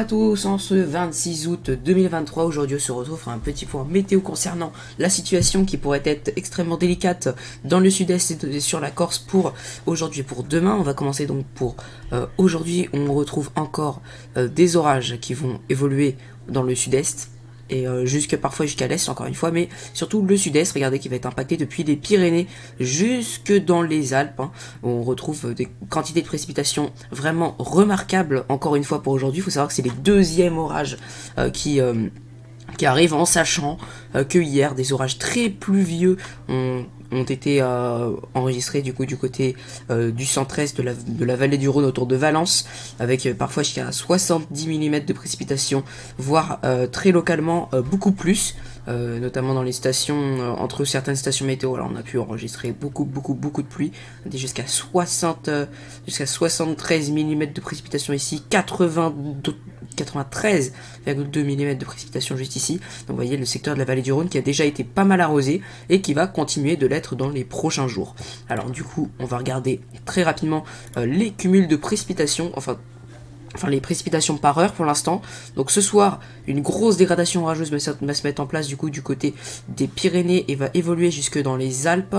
tous, en ce 26 août 2023, aujourd'hui on se retrouve pour un petit point météo concernant la situation qui pourrait être extrêmement délicate dans le sud-est et sur la Corse pour aujourd'hui et pour demain. On va commencer donc pour aujourd'hui, on retrouve encore des orages qui vont évoluer dans le sud-est. Et parfois jusqu'à l'est encore une fois, mais surtout le sud-est, regardez, qui va être impacté depuis les Pyrénées jusque dans les Alpes, hein, où on retrouve des quantités de précipitations vraiment remarquables encore une fois pour aujourd'hui. Il faut savoir que c'est les deuxièmes orages qui arrivent, en sachant que hier des orages très pluvieux ont été enregistrés du côté du centre-est de la vallée du Rhône autour de Valence, avec parfois jusqu'à 70 mm de précipitations, voire très localement beaucoup plus, notamment dans les stations, entre certaines stations météo. Alors on a pu enregistrer beaucoup de pluie, jusqu'à 73 mm de précipitations ici, 93,2 mm de précipitations juste ici. Donc vous voyez le secteur de la vallée du Rhône qui a déjà été pas mal arrosé et qui va continuer de l'être dans les prochains jours. Alors du coup on va regarder très rapidement les cumuls de précipitations, enfin les précipitations par heure pour l'instant. Donc ce soir, une grosse dégradation orageuse va se mettre en place du côté des Pyrénées et va évoluer jusque dans les Alpes.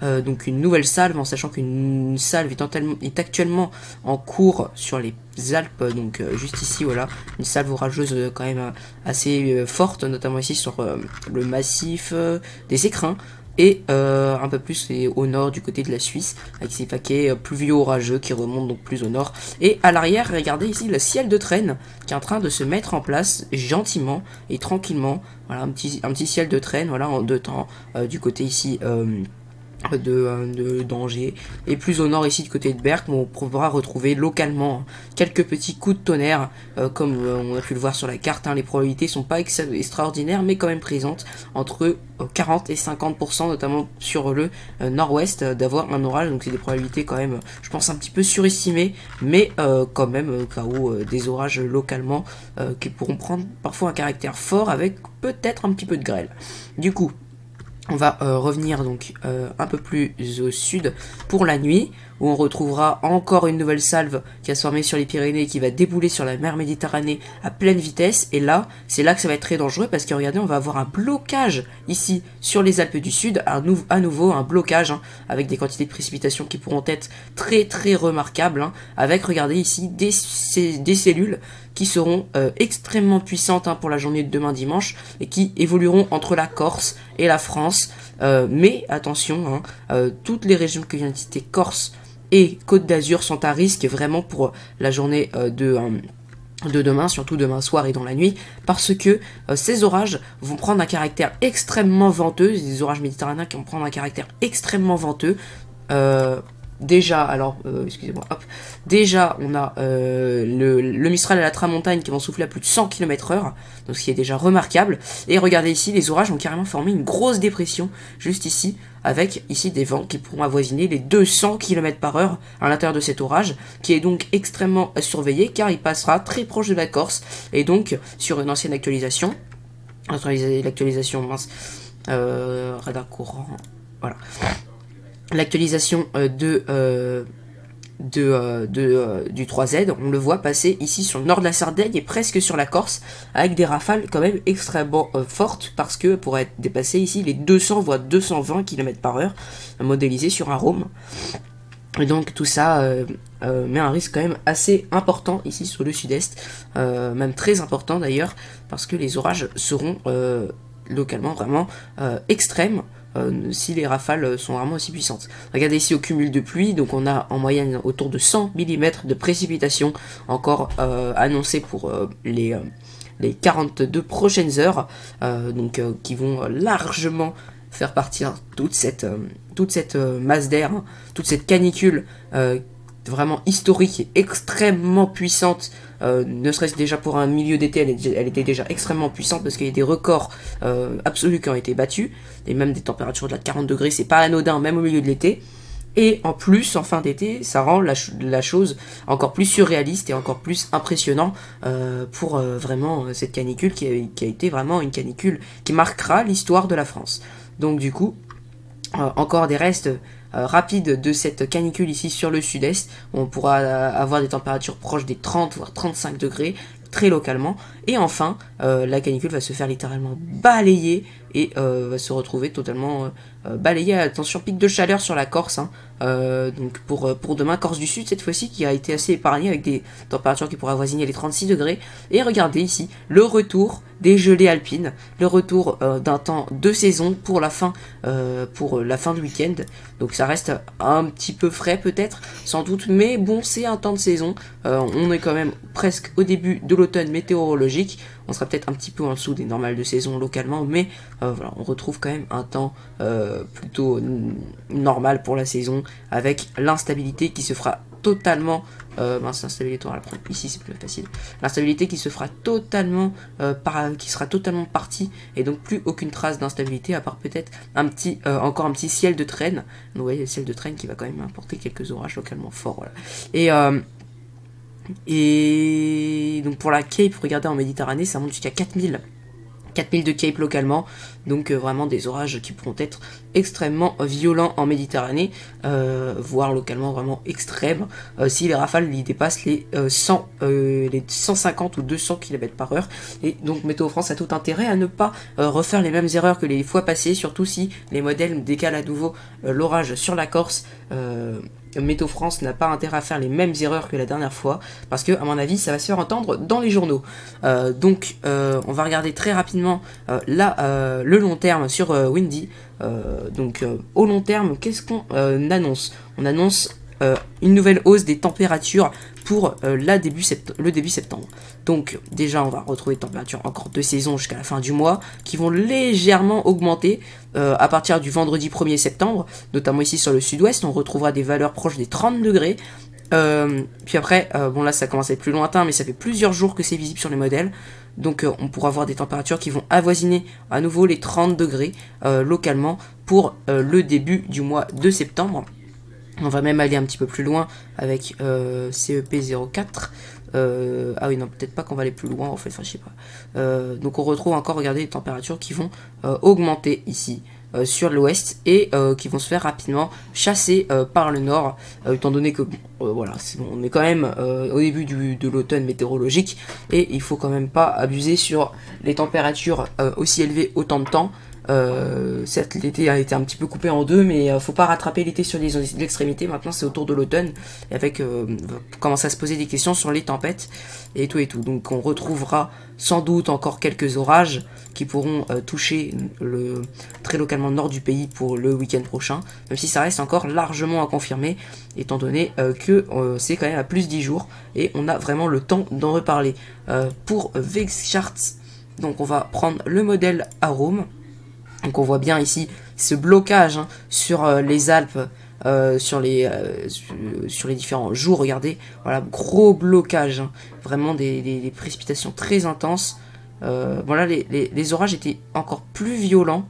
Donc une nouvelle salve, en sachant qu'une salve est actuellement en cours sur les Alpes, donc juste ici, voilà, une salve orageuse quand même assez forte, notamment ici sur le massif des Écrins. Et un peu plus au nord du côté de la Suisse, avec ces paquets pluvieux orageux qui remontent donc plus au nord. Et à l'arrière, regardez ici le ciel de traîne qui est en train de se mettre en place gentiment et tranquillement. Voilà, un petit ciel de traîne, voilà, en deux temps, du côté ici de d'Angers, et plus au nord ici du côté de Berck, on pourra retrouver localement quelques petits coups de tonnerre, comme on a pu le voir sur la carte, hein. Les probabilités sont pas extraordinaires mais quand même présentes, entre 40 et 50%, notamment sur le nord-ouest, d'avoir un orage. Donc c'est des probabilités quand même, je pense, un petit peu surestimées, mais quand même au cas où des orages localement qui pourront prendre parfois un caractère fort avec peut-être un petit peu de grêle. Du coup on va revenir donc un peu plus au sud pour la nuit, où on retrouvera encore une nouvelle salve qui va se former sur les Pyrénées et qui va débouler sur la mer Méditerranée à pleine vitesse. Et là, c'est là que ça va être très dangereux, parce que regardez, on va avoir un blocage ici sur les Alpes du Sud, à nouveau un blocage, hein, avec des quantités de précipitations qui pourront être très très remarquables, hein, avec, regardez ici, des cellules qui seront extrêmement puissantes, hein, pour la journée de demain dimanche, et qui évolueront entre la Corse et la France. Mais attention, hein, toutes les régions que je viens de citer, Corse et Côte d'Azur, sont à risque vraiment pour la journée de demain, surtout demain soir et dans la nuit, parce que ces orages vont prendre un caractère extrêmement venteux, des orages méditerranéens qui vont prendre un caractère extrêmement venteux. Déjà, alors, excusez-moi, hop. Déjà, on a le Mistral et la Tramontane qui vont souffler à plus de 100 km/h, donc ce qui est déjà remarquable. Et regardez ici, les orages ont carrément formé une grosse dépression, juste ici, avec ici des vents qui pourront avoisiner les 200 km/h à l'intérieur de cet orage, qui est donc extrêmement surveillé, car il passera très proche de la Corse, et donc, sur une ancienne actualisation, mince, radar courant, voilà. L'actualisation du 3Z, on le voit passer ici sur le nord de la Sardaigne et presque sur la Corse, avec des rafales quand même extrêmement fortes, parce que pour être dépassé ici les 200 voire 220 km/h modélisés sur un roam. Et donc tout ça met un risque quand même assez important ici sur le sud-est, même très important d'ailleurs, parce que les orages seront localement vraiment extrêmes, si les rafales sont vraiment aussi puissantes. Regardez ici au cumul de pluie, donc on a en moyenne autour de 100 mm de précipitations encore annoncées pour les 42 prochaines heures, qui vont largement faire partir toute cette masse d'air, hein, toute cette canicule vraiment historique et extrêmement puissante. Ne serait-ce déjà pour un milieu d'été, elle était déjà extrêmement puissante, parce qu'il y a des records absolus qui ont été battus, et même des températures de 40 degrés, c'est pas anodin même au milieu de l'été. Et en plus, en fin d'été, ça rend la chose encore plus surréaliste et encore plus impressionnant pour vraiment cette canicule qui a été vraiment une canicule qui marquera l'histoire de la France. Donc du coup, encore des restes rapide de cette canicule ici sur le sud-est, où on pourra avoir des températures proches des 30 voire 35 degrés, très localement. Et enfin, la canicule va se faire littéralement balayer et va se retrouver totalement balayée. Attention, pic de chaleur sur la Corse, hein. Donc pour demain, Corse du Sud cette fois-ci, qui a été assez épargnée avec des températures qui pourraient avoisiner les 36 degrés. Et regardez ici, le retour des gelées alpines, le retour d'un temps de saison pour la fin du week-end. Donc ça reste un petit peu frais peut-être, sans doute, mais bon, c'est un temps de saison. On est quand même presque au début de l'automne météorologique. On sera peut-être un petit peu en dessous des normales de saison localement, mais voilà, on retrouve quand même un temps plutôt normal pour la saison, avec l'instabilité qui se fera totalement l'instabilité, on va la prendre ici, c'est plus facile. L'instabilité qui se fera totalement qui sera totalement partie, et donc plus aucune trace d'instabilité, à part peut-être encore un petit ciel de traîne. Donc vous voyez, le ciel de traîne qui va quand même apporter quelques orages localement forts, voilà. Et donc pour la Cape, regardez, en Méditerranée, ça monte jusqu'à 4000 de Cape localement, donc vraiment des orages qui pourront être extrêmement violents en Méditerranée, voire localement vraiment extrêmes, si les rafales y dépassent les 150 ou 200 km/h. Et donc Météo France a tout intérêt à ne pas refaire les mêmes erreurs que les fois passées, surtout si les modèles décalent à nouveau l'orage sur la Corse. Météo France n'a pas intérêt à faire les mêmes erreurs que la dernière fois, parce que à mon avis ça va se faire entendre dans les journaux. Donc on va regarder très rapidement le long terme sur Windy. Au long terme, qu'est-ce qu'on annonce? On annonce une nouvelle hausse des températures pour le début septembre. Donc déjà on va retrouver des températures encore de saison jusqu'à la fin du mois, qui vont légèrement augmenter à partir du vendredi 1er septembre, notamment ici sur le sud-ouest. On retrouvera des valeurs proches des 30 degrés. Puis après, bon là ça commence à être plus lointain, mais ça fait plusieurs jours que c'est visible sur les modèles. Donc on pourra avoir des températures qui vont avoisiner à nouveau les 30 degrés localement pour le début du mois de septembre. On va même aller un petit peu plus loin avec CEP04. Ah oui, non, peut-être pas qu'on va aller plus loin en fait, enfin je sais pas. Donc on retrouve encore, regardez, les températures qui vont augmenter ici sur l'ouest, et qui vont se faire rapidement chasser par le nord, étant donné que voilà, on est quand même au début de l'automne météorologique, et il faut quand même pas abuser sur les températures aussi élevées autant de temps. Certes, l'été a été un petit peu coupé en deux, mais faut pas rattraper l'été sur l'extrémité. Maintenant c'est autour de l'automne, et avec commence à se poser des questions sur les tempêtes et tout. Donc on retrouvera sans doute encore quelques orages qui pourront toucher très localement le nord du pays pour le week-end prochain, même si ça reste encore largement à confirmer, étant donné que c'est quand même à plus 10 jours, et on a vraiment le temps d'en reparler. Pour VX Charts, donc on va prendre le modèle Arome. Donc on voit bien ici ce blocage sur les Alpes, sur les différents jours. Regardez, voilà, gros blocage, vraiment des précipitations très intenses. Voilà, les orages étaient encore plus violents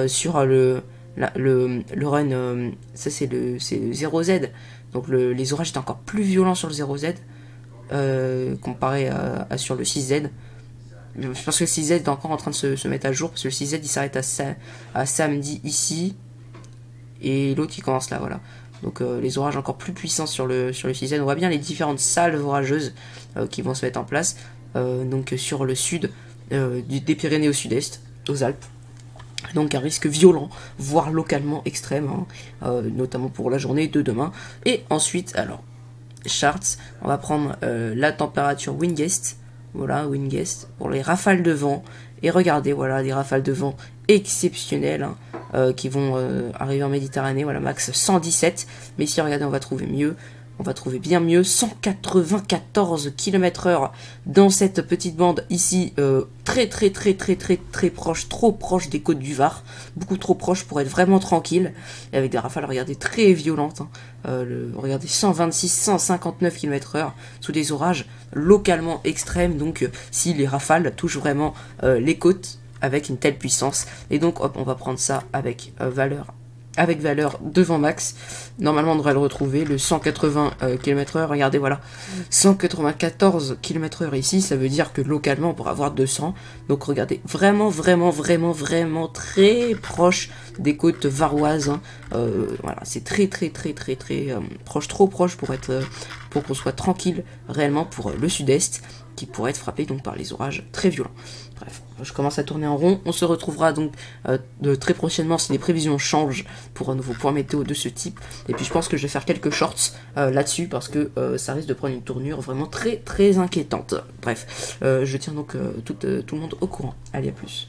sur le run, ça c'est le 0Z. Donc les orages étaient encore plus violents sur le 0Z comparé à sur le 6Z. Je pense que le 6Z est encore en train de se mettre à jour, parce que le 6Z il s'arrête à samedi ici, et l'autre il commence là, voilà. Donc les orages encore plus puissants sur le 6Z. On voit bien les différentes salves orageuses qui vont se mettre en place, donc sur le sud des Pyrénées au sud-est, aux Alpes. Donc un risque violent, voire localement extrême, notamment pour la journée de demain. Et ensuite, alors, charts, on va prendre la température Windguest. Voilà, Windguest, pour les rafales de vent. Et regardez, voilà, des rafales de vent exceptionnelles qui vont arriver en Méditerranée. Voilà, max 117. Mais ici, regardez, on va trouver mieux. On va trouver bien mieux, 194 km/h dans cette petite bande ici, très proche, trop proche des côtes du Var, beaucoup trop proche pour être vraiment tranquille, et avec des rafales, regardez, très violentes, regardez, 126, 159 km/h, sous des orages localement extrêmes, donc si les rafales touchent vraiment les côtes avec une telle puissance. Et donc hop, on va prendre ça avec valeur de vent max. Normalement on devrait le retrouver, le 180 km/h, regardez, voilà, 194 km/h ici, ça veut dire que localement on pourra avoir 200, donc regardez, vraiment très proche des côtes varoises, voilà, c'est très proche, trop proche pour qu'on soit tranquille réellement pour le sud-est. qui pourrait être frappé donc par les orages très violents. Bref, je commence à tourner en rond. On se retrouvera donc de très prochainement si les prévisions changent pour un nouveau point météo de ce type. Et puis je pense que je vais faire quelques shorts là-dessus parce que ça risque de prendre une tournure vraiment très très inquiétante. Bref, je tiens donc tout le monde au courant. Allez, à plus.